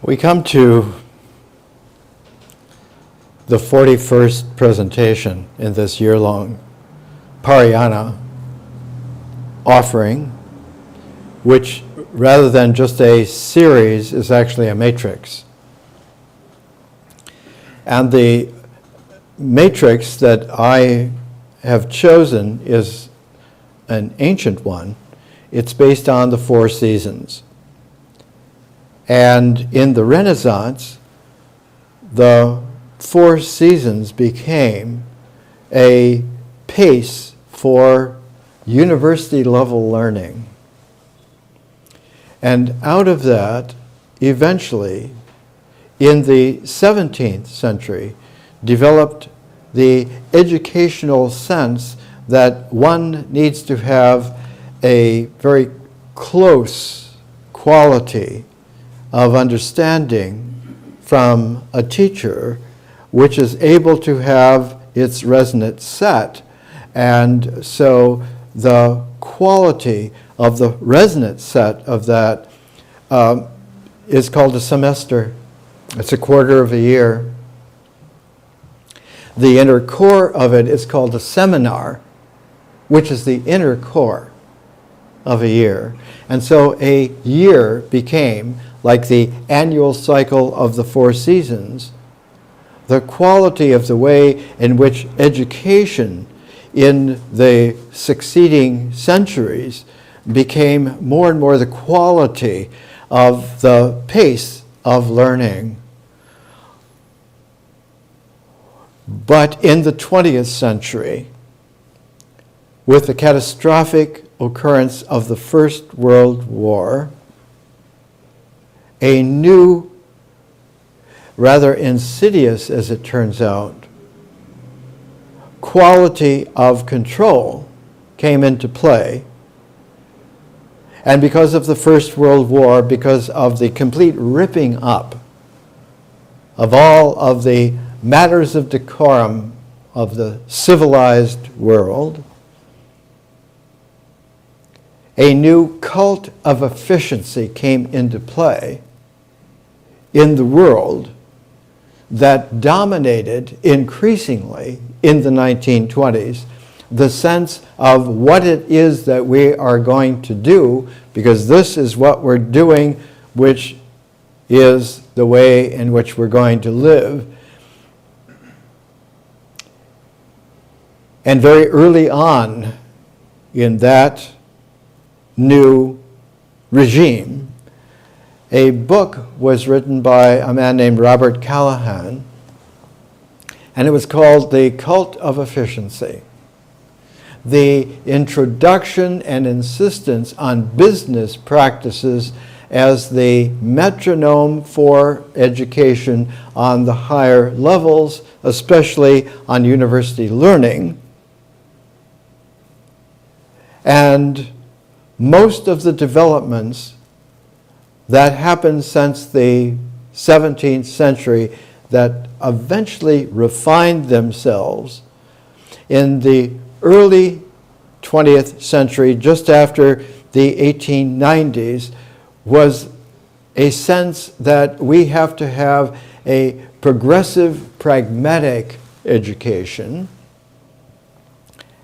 We come to the 41st presentation in this year-long Parayana offering, which rather than just a series is actually a matrix. And the matrix that I have chosen is an ancient one. It's based on the 4 seasons. And in the Renaissance, the 4 seasons became a pace for university-level learning. And out of that, eventually, in the 17th century, developed the educational sense that one needs to have a very close quality of understanding from a teacher, which is able to have its resonant set. And so the quality of the resonant set of that is called a semester. It's a quarter of a year. The inner core of it is called a seminar, which is the inner core of a year. And so a year became, like the annual cycle of the 4 seasons, the quality of the way in which education in the succeeding centuries became more and more the quality of the pace of learning. But in the 20th century, with the catastrophic occurrence of the First World War, a new, rather insidious as it turns out, quality of control came into play. And because of the First World War, because of the complete ripping up of all of the matters of decorum of the civilized world, a new cult of efficiency came into play in the world that dominated increasingly in the 1920s the sense of what it is that we are going to do, because this is what we're doing, which is the way in which we're going to live. And very early on in that new regime, a book was written by a man named Robert Callahan, and it was called The Cult of Efficiency. The introduction and insistence on business practices as the metronome for education on the higher levels, especially on university learning. And most of the developments that happened since the 17th century that eventually refined themselves in the early 20th century, just after the 1890s, was a sense that we have to have a progressive, pragmatic education.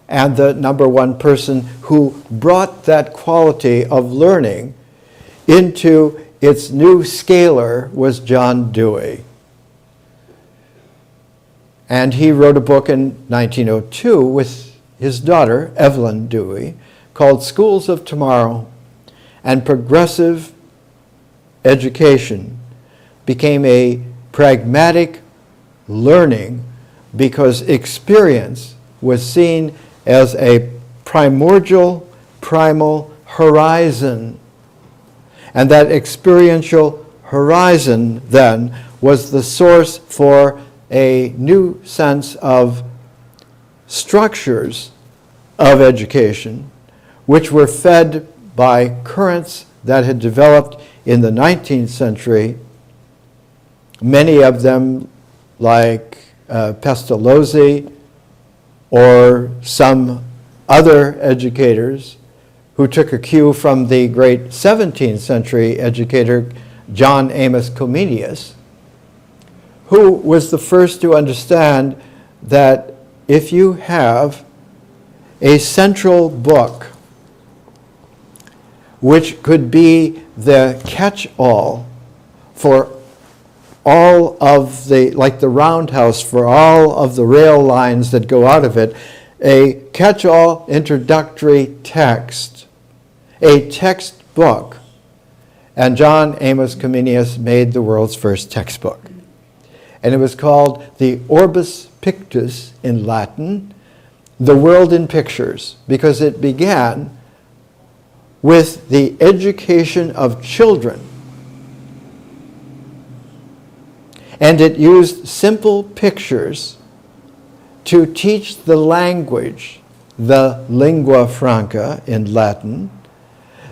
And the number one person who brought that quality of learning into its new scalar was John Dewey. And he wrote a book in 1902 with his daughter, Evelyn Dewey, called Schools of Tomorrow. And progressive education became a pragmatic learning because experience was seen as a primal horizon. And that experiential horizon then was the source for a new sense of structures of education, which were fed by currents that had developed in the 19th century, many of them like Pestalozzi or some other educators who took a cue from the great 17th century educator John Amos Comenius, who was the first to understand that if you have a central book which could be the catch-all for all of the, like the roundhouse for all of the rail lines that go out of it, a catch-all introductory text, a textbook. And John Amos Comenius made the world's first textbook. And it was called the Orbis Pictus in Latin, the world in pictures, because it began with the education of children. And it used simple pictures to teach the language, the lingua franca in Latin,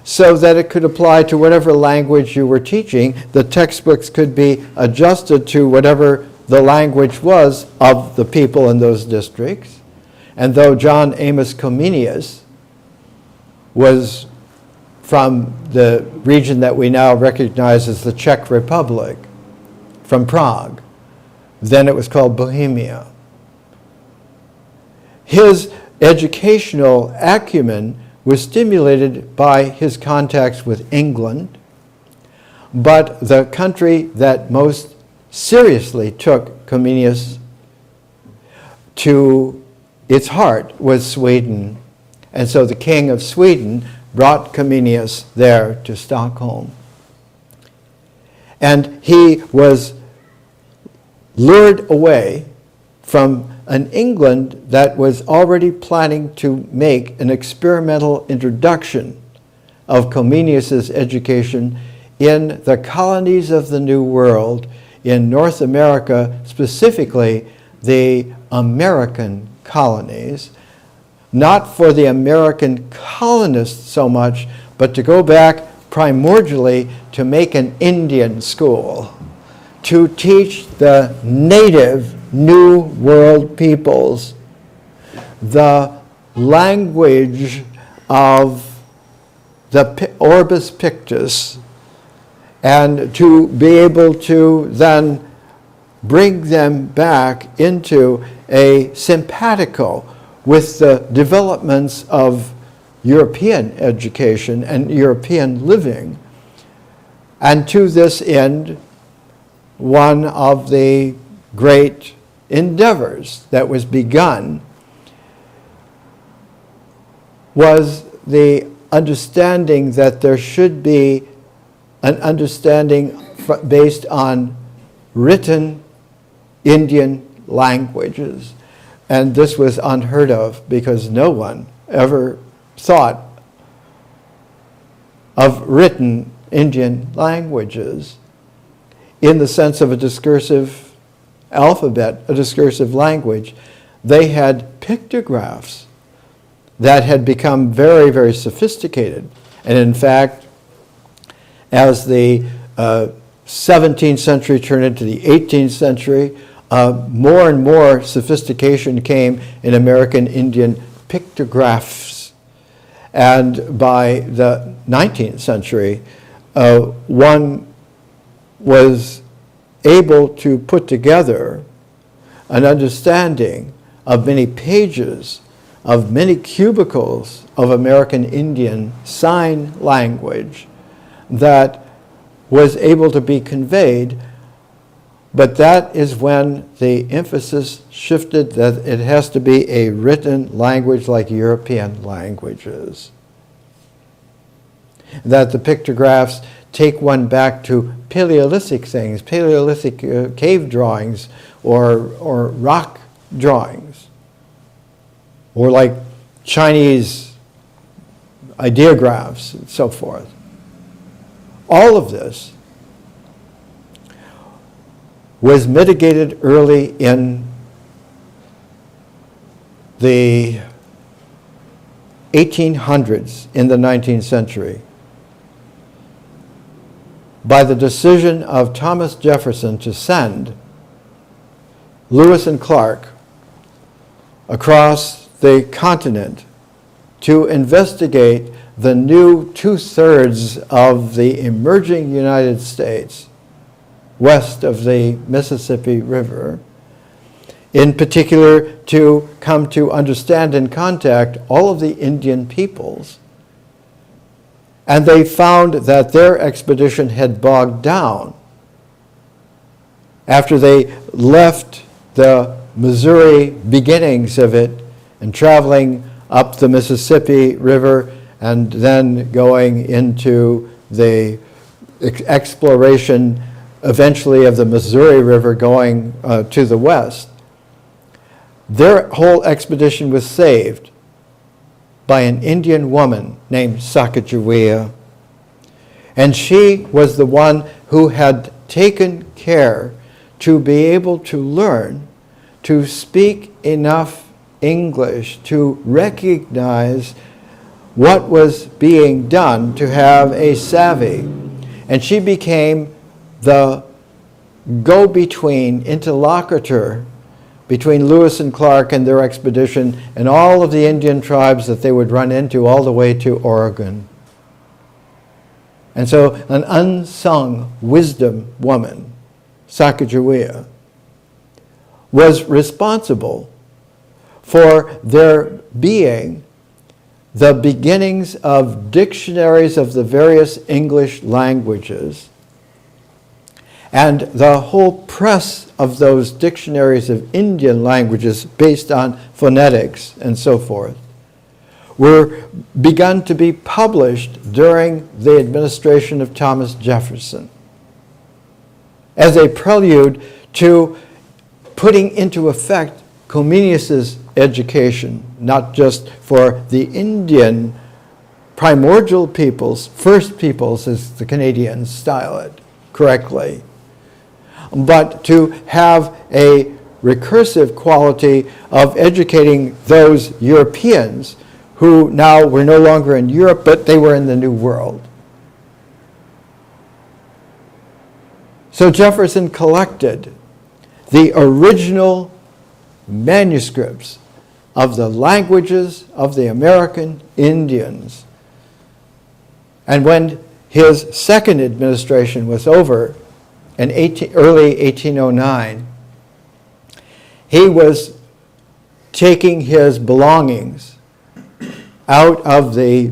so that it could apply to whatever language you were teaching. The textbooks could be adjusted to whatever the language was of the people in those districts. And though John Amos Comenius was from the region that we now recognize as the Czech Republic, from Prague, then it was called Bohemia. His educational acumen was stimulated by his contacts with England, but the country that most seriously took Comenius to its heart was Sweden. And so the king of Sweden brought Comenius there to Stockholm. And he was lured away from an England that was already planning to make an experimental introduction of Comenius's education in the colonies of the New World in North America, specifically the American colonies, not for the American colonists so much, but to go back primordially to make an Indian school, to teach the native New World peoples the language of the Orbis Pictus, and to be able to then bring them back into a simpatico with the developments of European education and European living. And to this end, one of the great endeavors that was begun was the understanding that there should be an understanding based on written Indian languages. And this was unheard of because no one ever thought of written Indian languages in the sense of a discursive alphabet, a discursive language. They had pictographs that had become very, very sophisticated. And in fact, as the 17th century turned into the 18th century, more and more sophistication came in American Indian pictographs. And by the 19th century, one was able to put together an understanding of many pages, of many cubicles of American Indian sign language that was able to be conveyed. But that is when the emphasis shifted that it has to be a written language like European languages. That the pictographs take one back to Paleolithic things, Paleolithic cave drawings or rock drawings, or like Chinese ideographs and so forth. All of this was mitigated early in the 1800s in the 19th century by the decision of Thomas Jefferson to send Lewis and Clark across the continent to investigate the new 2/3 of the emerging United States west of the Mississippi River, in particular to come to understand and contact all of the Indian peoples. And they found that their expedition had bogged down after they left the Missouri beginnings of it and traveling up the Mississippi River and then going into the exploration eventually of the Missouri River going to the west. Their whole expedition was saved by an Indian woman named Sacagawea. And she was the one who had taken care to be able to learn to speak enough English to recognize what was being done, to have a savvy. And she became the go-between, interlocutor between Lewis and Clark and their expedition and all of the Indian tribes that they would run into all the way to Oregon. And so an unsung wisdom woman, Sacagawea, was responsible for there being the beginnings of dictionaries of the various English languages, and the whole press of those dictionaries of Indian languages based on phonetics and so forth were begun to be published during the administration of Thomas Jefferson as a prelude to putting into effect Comenius's education, not just for the Indian primordial peoples, first peoples as the Canadians style it correctly, but to have a recursive quality of educating those Europeans who now were no longer in Europe, but they were in the New World. So Jefferson collected the original manuscripts of the languages of the American Indians. And when his second administration was over, in early 1809, he was taking his belongings out of the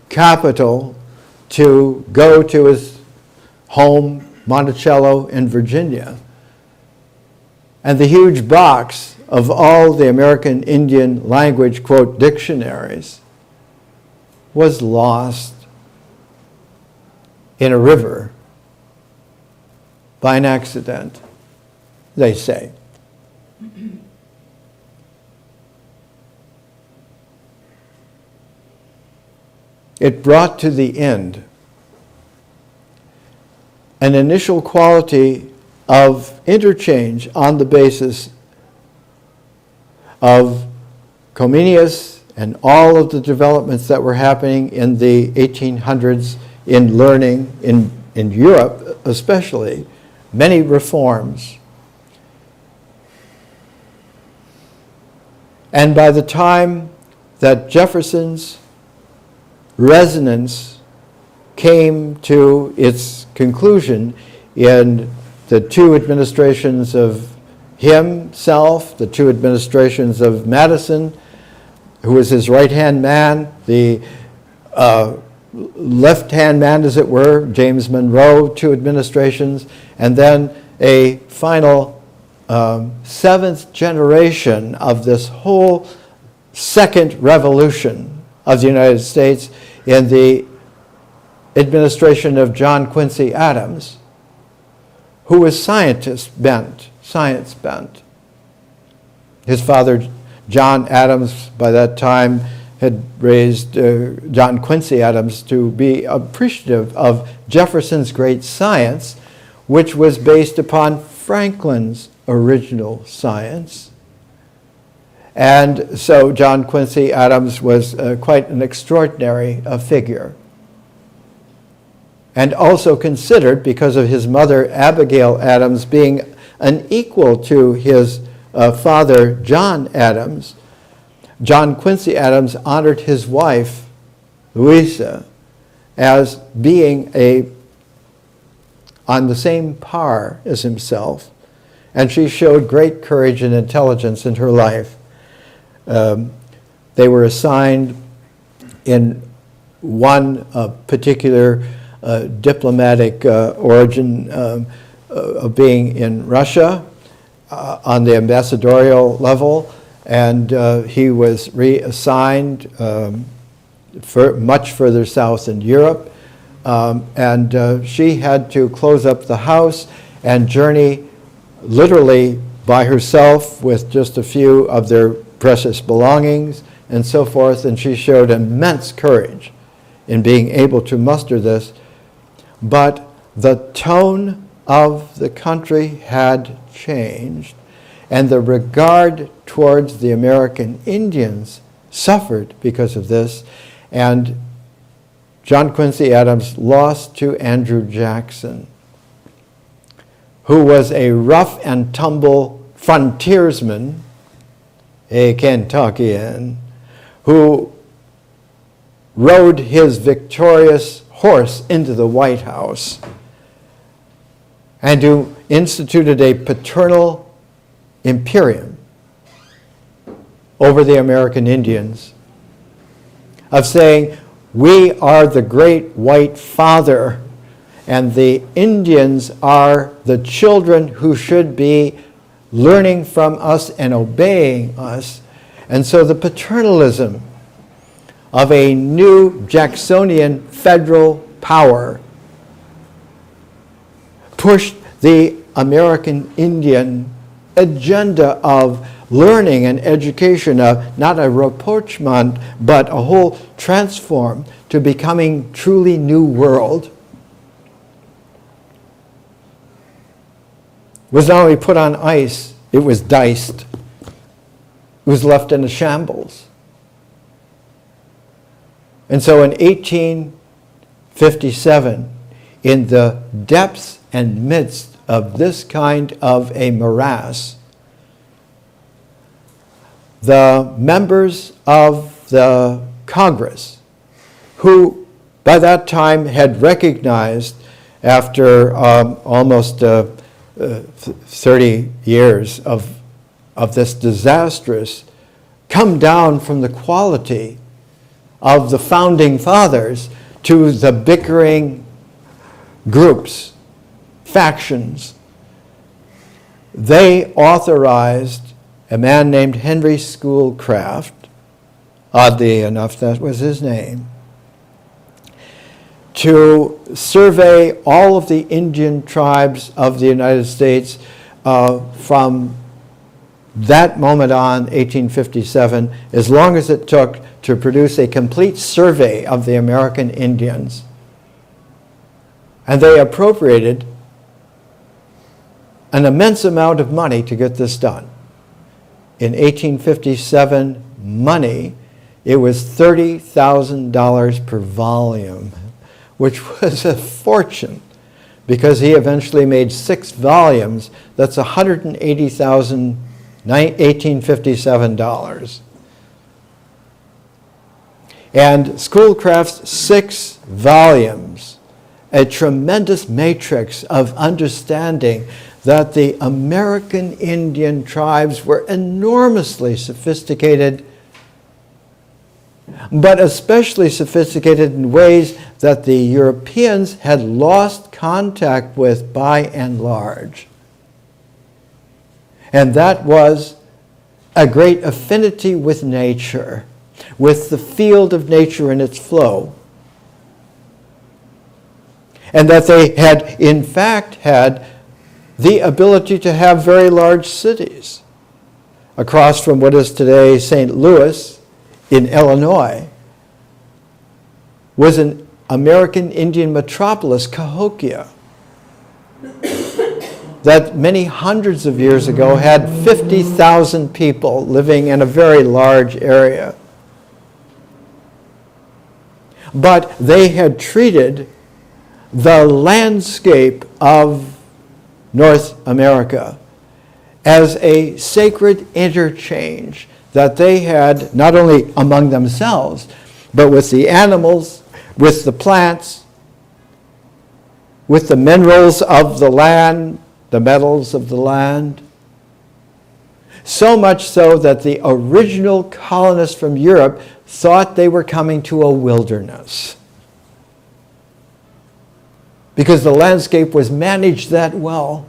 capital to go to his home, Monticello in Virginia. And the huge box of all the American Indian language, quote, dictionaries was lost in a river by an accident, they say. It brought to the end an initial quality of interchange on the basis of Comenius and all of the developments that were happening in the 1800s in learning in Europe especially, many reforms. And by the time that Jefferson's resonance came to its conclusion in the two administrations of himself, the two administrations of Madison, who was his right-hand man, the left-hand man, as it were, James Monroe, two administrations, and then a final seventh generation of this whole second revolution of the United States in the administration of John Quincy Adams, who was science bent. His father, John Adams, by that time had raised John Quincy Adams to be appreciative of Jefferson's great science, which was based upon Franklin's original science. And so John Quincy Adams was quite an extraordinary figure. And also considered, because of his mother Abigail Adams being an equal to his father John Adams, John Quincy Adams honored his wife Louisa as being on the same par as himself, and she showed great courage and intelligence in her life. They were assigned in one particular diplomatic origin of being in Russia on the ambassadorial level, and he was reassigned much further south in Europe, and she had to close up the house and journey literally by herself with just a few of their precious belongings and so forth, and she showed immense courage in being able to muster this. But the tone of the country had changed, and the regard towards the American Indians suffered because of this, and John Quincy Adams lost to Andrew Jackson, who was a rough and tumble frontiersman, a Kentuckian, who rode his victorious horse into the White House and who instituted a paternal imperium over the American Indians of saying, we are the great white father, and the Indians are the children who should be learning from us and obeying us. And so the paternalism of a new Jacksonian federal power pushed the American Indian agenda of learning and education, not a rapprochement, but a whole transform to becoming truly new world, was not only put on ice, it was diced. It was left in a shambles. And so in 1857, in the depths and midst of this kind of a morass, the members of the Congress, who by that time had recognized, after almost 30 years of this disastrous come down from the quality of the founding fathers to the bickering groups, factions, they authorized a man named Henry Schoolcraft, oddly enough that was his name, to survey all of the Indian tribes of the United States from that moment on, 1857, as long as it took to produce a complete survey of the American Indians. And they appropriated an immense amount of money to get this done. In 1857 money, it was $30,000 per volume, which was a fortune, because he eventually made 6 volumes. That's $180,1857. And Schoolcraft's 6 volumes, a tremendous matrix of understanding that the American Indian tribes were enormously sophisticated, but especially sophisticated in ways that the Europeans had lost contact with by and large. And that was a great affinity with nature, with the field of nature and its flow. And that they had, in fact, had the ability to have very large cities. Across from what is today St. Louis in Illinois was an American Indian metropolis, Cahokia, that many hundreds of years ago had 50,000 people living in a very large area. But they had treated the landscape of North America as a sacred interchange that they had not only among themselves, but with the animals, with the plants, with the minerals of the land, the metals of the land. So much so that the original colonists from Europe thought they were coming to a wilderness, because the landscape was managed that well.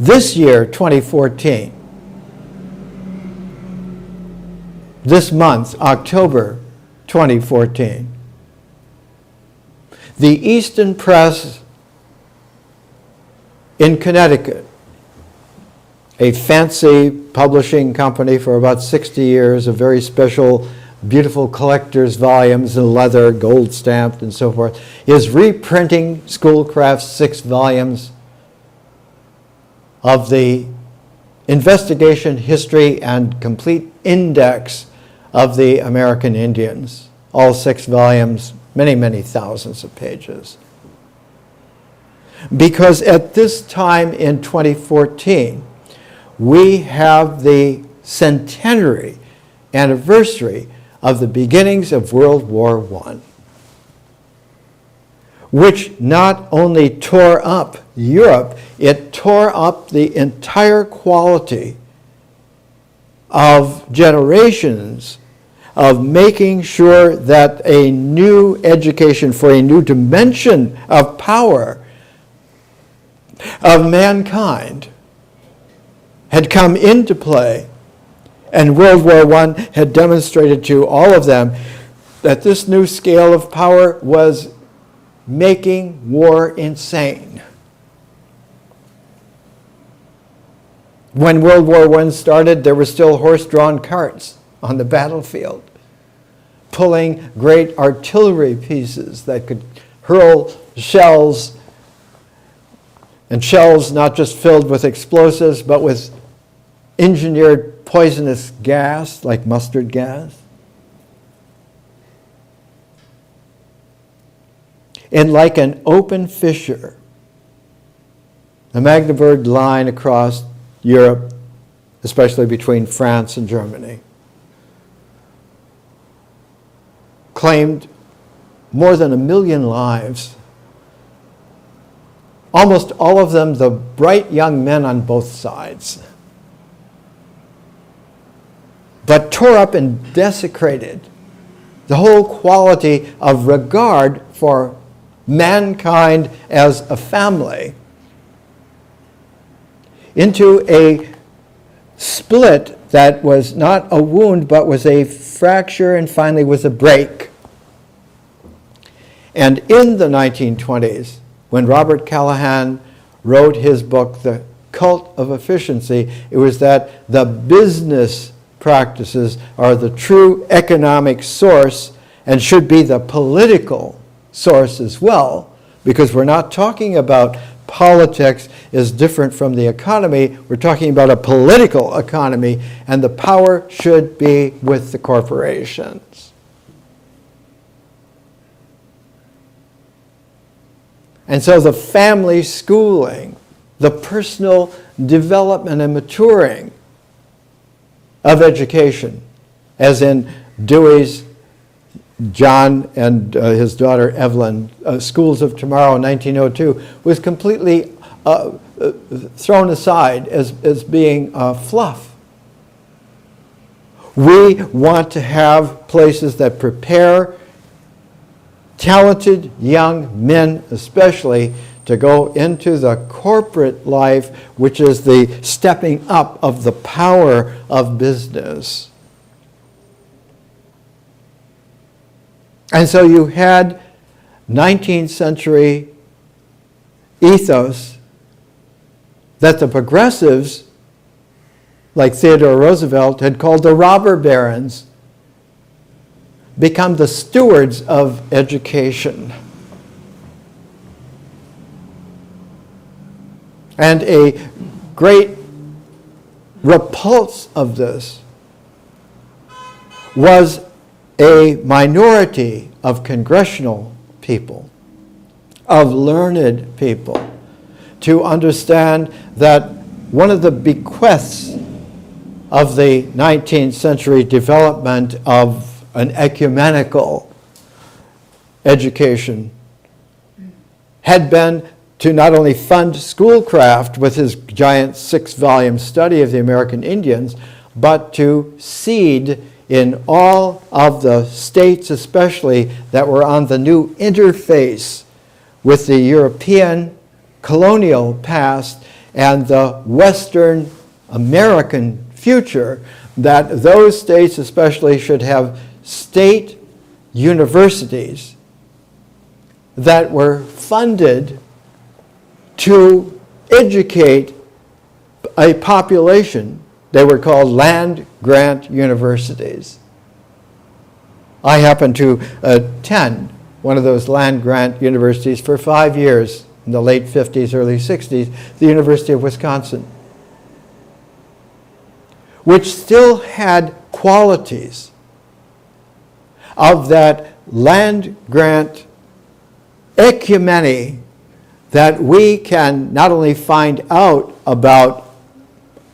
This year, 2014, this month, October 2014, the Easton Press in Connecticut, a fancy publishing company for about 60 years, of very special, beautiful collector's volumes in leather, gold stamped and so forth, is reprinting Schoolcraft's 6 volumes of the investigation, history, and complete index of the American Indians. All 6 volumes, many, many thousands of pages. Because at this time in 2014, we have the centenary anniversary of the beginnings of World War I, which not only tore up Europe, it tore up the entire quality of generations of making sure that a new education for a new dimension of power of mankind had come into play. And World War I had demonstrated to all of them that this new scale of power was making war insane. When World War I started, there were still horse-drawn carts on the battlefield, pulling great artillery pieces that could hurl shells, and shells not just filled with explosives, but with engineered poisonous gas, like mustard gas. And like an open fissure, the Magdeburg line across Europe, especially between France and Germany, claimed more than 1 million lives. Almost all of them the bright young men on both sides, but tore up and desecrated the whole quality of regard for mankind as a family into a split that was not a wound, but was a fracture, and finally was a break. And in the 1920s, when Robert Callahan wrote his book, The Cult of Efficiency, it was that the business practices are the true economic source and should be the political source as well, because we're not talking about politics is different from the economy. We're talking about a political economy, and the power should be with the corporations. And so the family schooling, the personal development and maturing of education, as in Dewey's John and his daughter Evelyn, Schools of Tomorrow in 1902, was completely thrown aside as being fluff. We want to have places that prepare talented young men especially to go into the corporate life, which is the stepping up of the power of business. And so you had 19th century ethos that the progressives, like Theodore Roosevelt, had called the robber barons, become the stewards of education. And a great repulse of this was a minority of congressional people, of learned people, to understand that one of the bequests of the 19th century development of an ecumenical education had been to not only fund Schoolcraft with his giant 6-volume study of the American Indians, but to seed in all of the states especially that were on the new interface with the European colonial past and the Western American future, that those states especially should have state universities that were funded to educate a population. They were called land-grant universities. I happened to attend one of those land-grant universities for 5 years in the late 50s, early 60s, the University of Wisconsin, which still had qualities of that land-grant ecumeny that we can not only find out about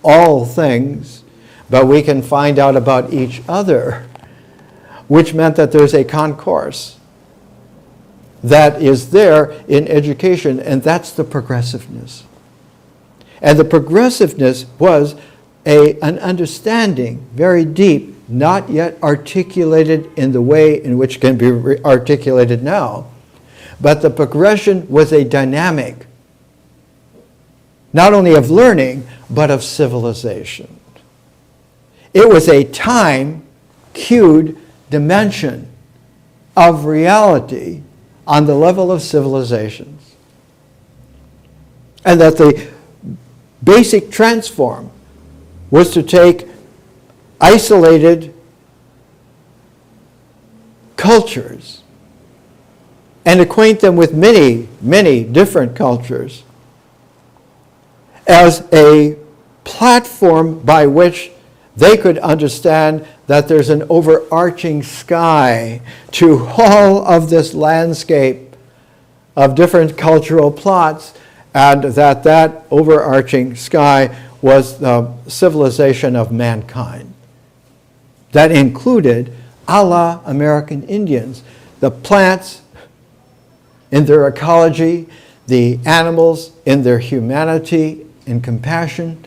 all things, but we can find out about each other, which meant that there's a concourse that is there in education, and that's the progressiveness. And the progressiveness was an understanding, very deep, not yet articulated in the way in which can be articulated now, but the progression was a dynamic, not only of learning, but of civilization. It was a time-cued dimension of reality on the level of civilizations. And that the basic transform was to take isolated cultures and acquaint them with many, many different cultures as a platform by which they could understand that there's an overarching sky to all of this landscape of different cultural plots, and that overarching sky was the civilization of mankind. That included a la American Indians, the plants in their ecology, the animals in their humanity and compassion,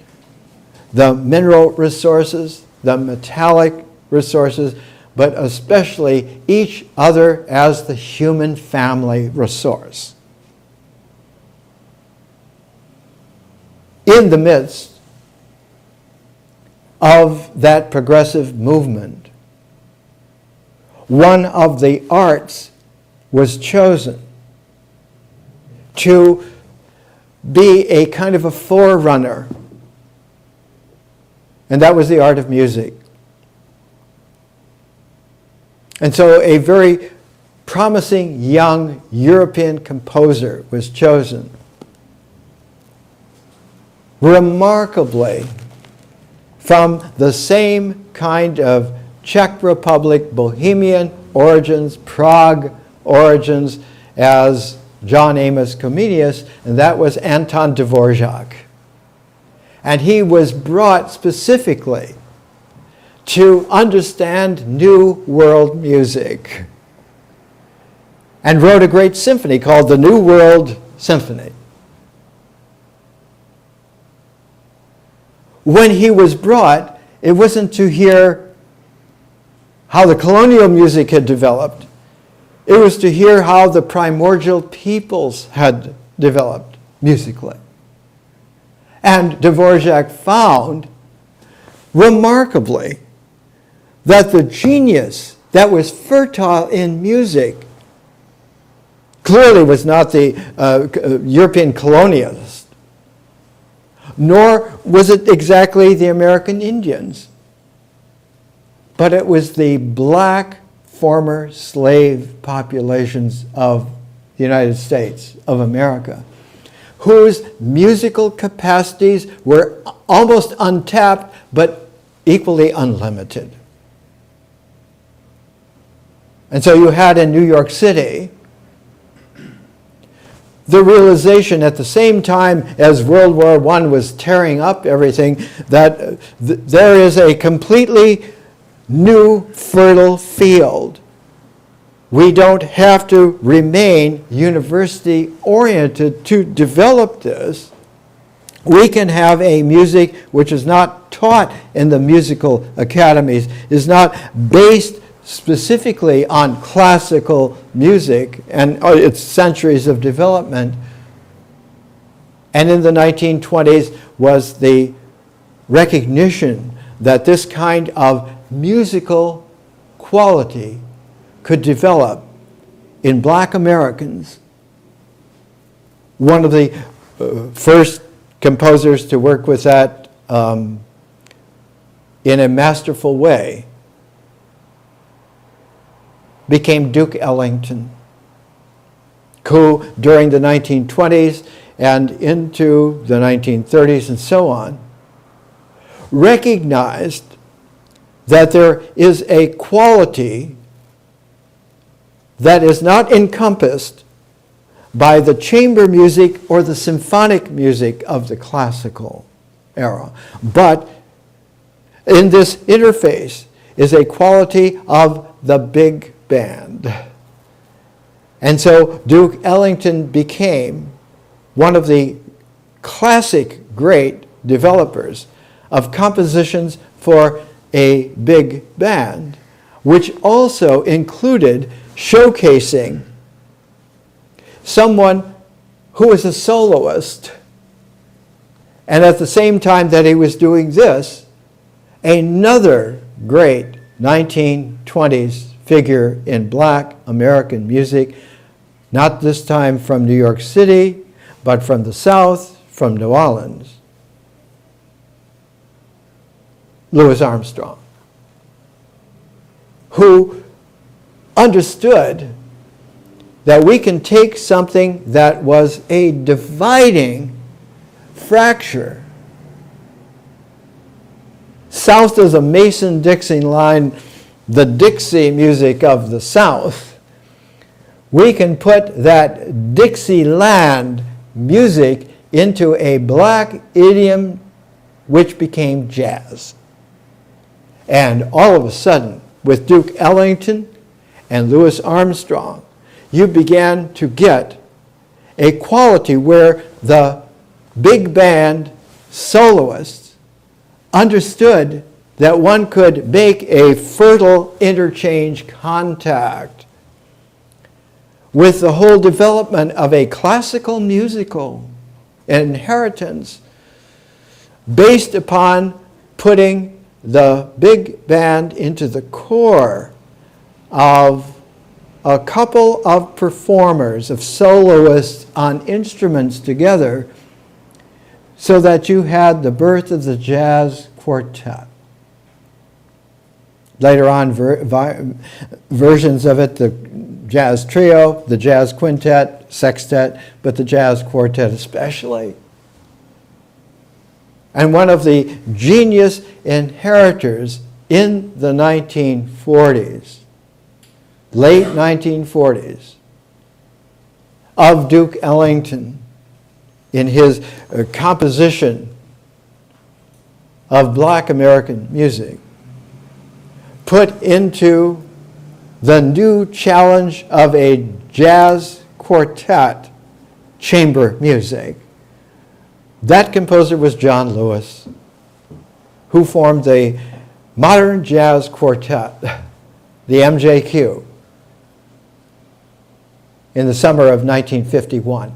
the mineral resources, the metallic resources, but especially each other as the human family resource. In the midst of that progressive movement, one of the arts was chosen to be a kind of a forerunner, and that was the art of music. And so a very promising young European composer was chosen, remarkably from the same kind of Czech Republic, Bohemian origins, Prague origins as John Amos Comenius, and that was Anton Dvorak. And he was brought specifically to understand New World music and wrote a great symphony called the New World Symphony. When he was brought, it wasn't to hear how the colonial music had developed. It was to hear how the primordial peoples had developed musically. And Dvorak found, remarkably, that the genius that was fertile in music clearly was not the European colonialist, nor was it exactly the American Indians, but it was the black former slave populations of the United States of America, whose musical capacities were almost untapped, but equally unlimited. And so you had in New York City the realization at the same time as World War I was tearing up everything that there is a completely new fertile field. We don't have to remain university-oriented to develop this. We can have a music which is not taught in the musical academies, is not based specifically on classical music and its centuries of development. And in the 1920s was the recognition that this kind of musical quality could develop in black Americans. One of the first composers to work with that in a masterful way became Duke Ellington, who during the 1920s and into the 1930s and so on, recognized that there is a quality that is not encompassed by the chamber music or the symphonic music of the classical era, but in this interface is a quality of the big band. And so Duke Ellington became one of the classic great developers of compositions for a big band, which also included showcasing someone who was a soloist, and at the same time that he was doing this, another great 1920s figure in black American music, not this time from New York City, but from the South, from New Orleans, Louis Armstrong, who understood that we can take something that was a dividing fracture south of the Mason-Dixon line, the Dixie music of the South. We can put that Dixieland music into a black idiom which became jazz. And all of a sudden, with Duke Ellington and Louis Armstrong, you began to get a quality where the big band soloists understood that one could make a fertile interchange contact with the whole development of a classical musical inheritance based upon putting the big band into the core of a couple of performers, of soloists on instruments together, so that you had the birth of the jazz quartet. Later on, versions of it, the jazz trio, the jazz quintet, sextet, but the jazz quartet especially. And one of the genius inheritors in the 1940s, late 1940s, of Duke Ellington in his composition of black American music, put into the new challenge of a jazz quartet chamber music. That composer was John Lewis, who formed the modern jazz quartet, the MJQ, in the summer of 1951.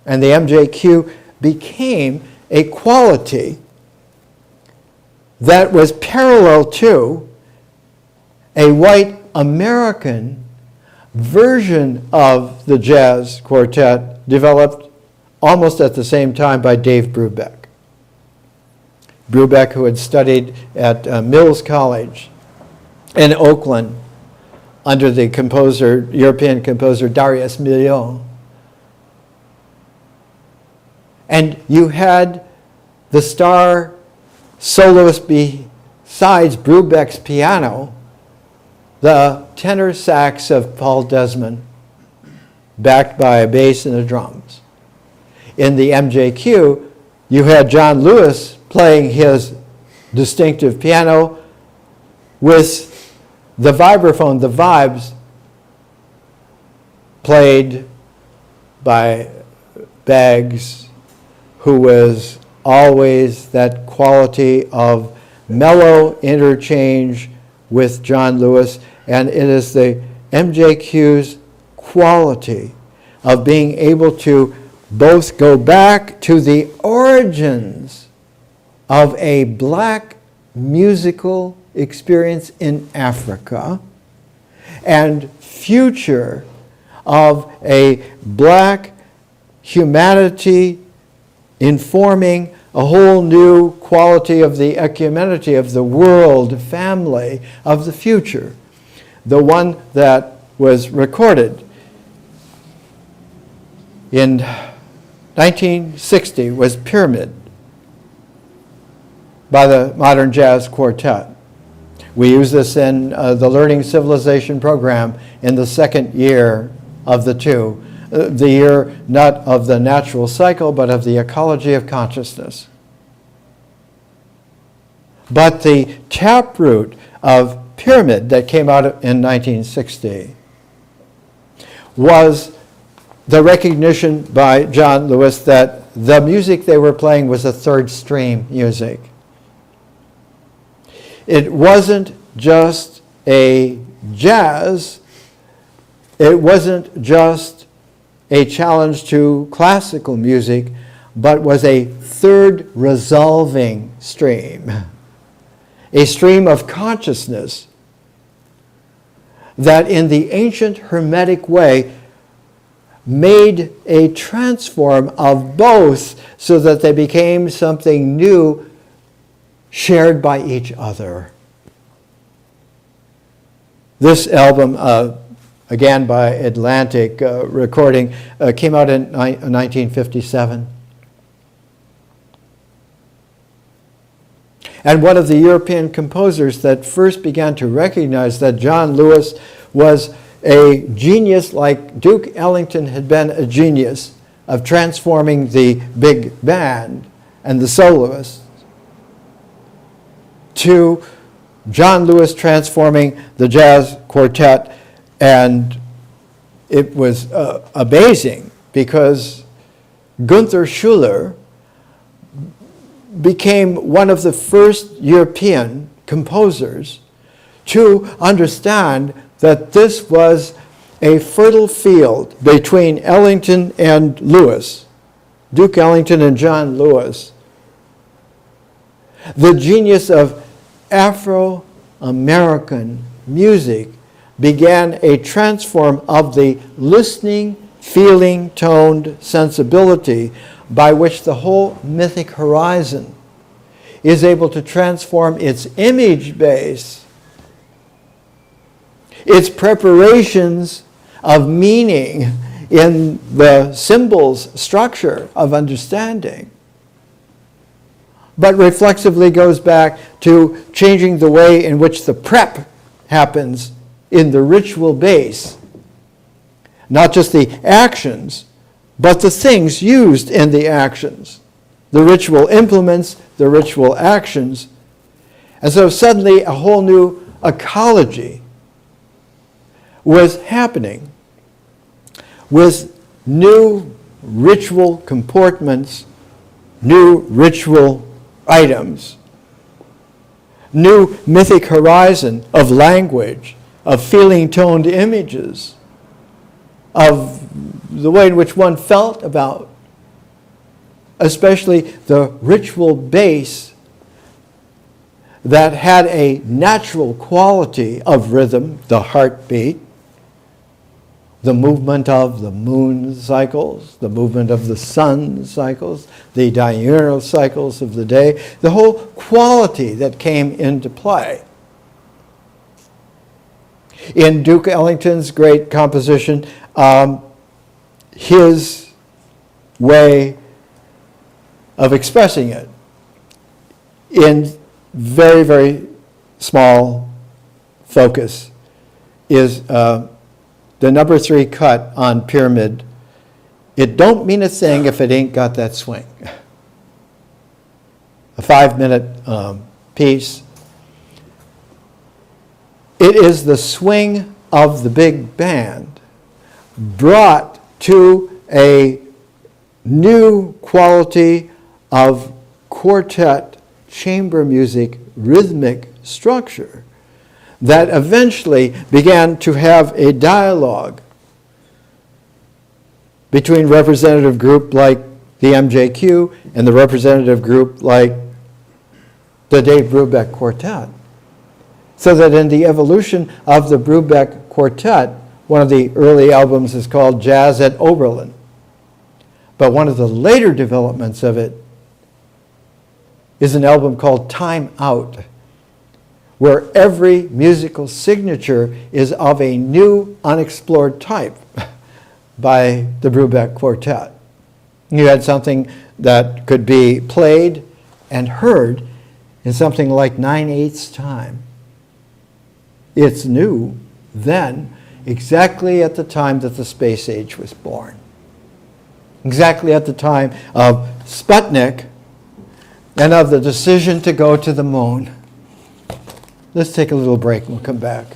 And the MJQ became a quality that was parallel to a white American version of the jazz quartet developed almost at the same time by Dave Brubeck. Brubeck, who had studied at Mills College in Oakland under the composer, European composer Darius Milhaud. And you had the star soloist besides Brubeck's piano, the tenor sax of Paul Desmond, backed by a bass and the drums. In the MJQ, you had John Lewis playing his distinctive piano with the vibraphone, the vibes, played by Baggs, who was always that quality of mellow interchange with John Lewis, and it is the MJQ's quality of being able to both go back to the origins of a black musical experience in Africa and future of a black humanity informing a whole new quality of the ecumenity of the world family of the future. The one that was recorded in 1960 was Pyramid by the Modern Jazz Quartet. We use this in the Learning Civilization program in the second year of the two. The year not of the natural cycle, but of the ecology of consciousness. But the taproot of Pyramid that came out in 1960 was the recognition by John Lewis that the music they were playing was a third stream music. It wasn't just a jazz, it wasn't just a challenge to classical music, but was a third resolving stream, a stream of consciousness that in the ancient Hermetic way made a transform of both so that they became something new shared by each other. This album, again by Atlantic recording, came out in 1957. And one of the European composers that first began to recognize that John Lewis was a genius like Duke Ellington had been a genius of transforming the big band and the soloists, to John Lewis transforming the jazz quartet. And it was amazing because Gunther Schuller became one of the first European composers to understand that this was a fertile field between Ellington and Lewis, Duke Ellington and John Lewis. The genius of Afro-American music began a transform of the listening, feeling, toned sensibility by which the whole mythic horizon is able to transform its image base, its preparations of meaning in the symbols structure of understanding, but reflexively goes back to changing the way in which the prep happens in the ritual base. Not just the actions, but the things used in the actions. The ritual implements, the ritual actions. And so suddenly a whole new ecology was happening with new ritual comportments, new ritual items, new mythic horizon of language, of feeling-toned images, of the way in which one felt about, especially the ritual base that had a natural quality of rhythm, the heartbeat, the movement of the moon cycles, the movement of the sun cycles, the diurnal cycles of the day, the whole quality that came into play. In Duke Ellington's great composition, his way of expressing it in very, very small focus is the number 3 cut on Pyramid, it don't mean a thing if it ain't got that swing. A 5-minute piece. It is the swing of the big band brought to a new quality of quartet chamber music rhythmic structure that eventually began to have a dialogue between representative group like the MJQ and the representative group like the Dave Brubeck Quartet. So that in the evolution of the Brubeck Quartet, one of the early albums is called Jazz at Oberlin. But one of the later developments of it is an album called Time Out, where every musical signature is of a new unexplored type by the Brubeck Quartet. You had something that could be played and heard in something like 9/8 time. It's new then, exactly at the time that the space age was born. Exactly at the time of Sputnik and of the decision to go to the moon. Let's take a little break and we'll come back.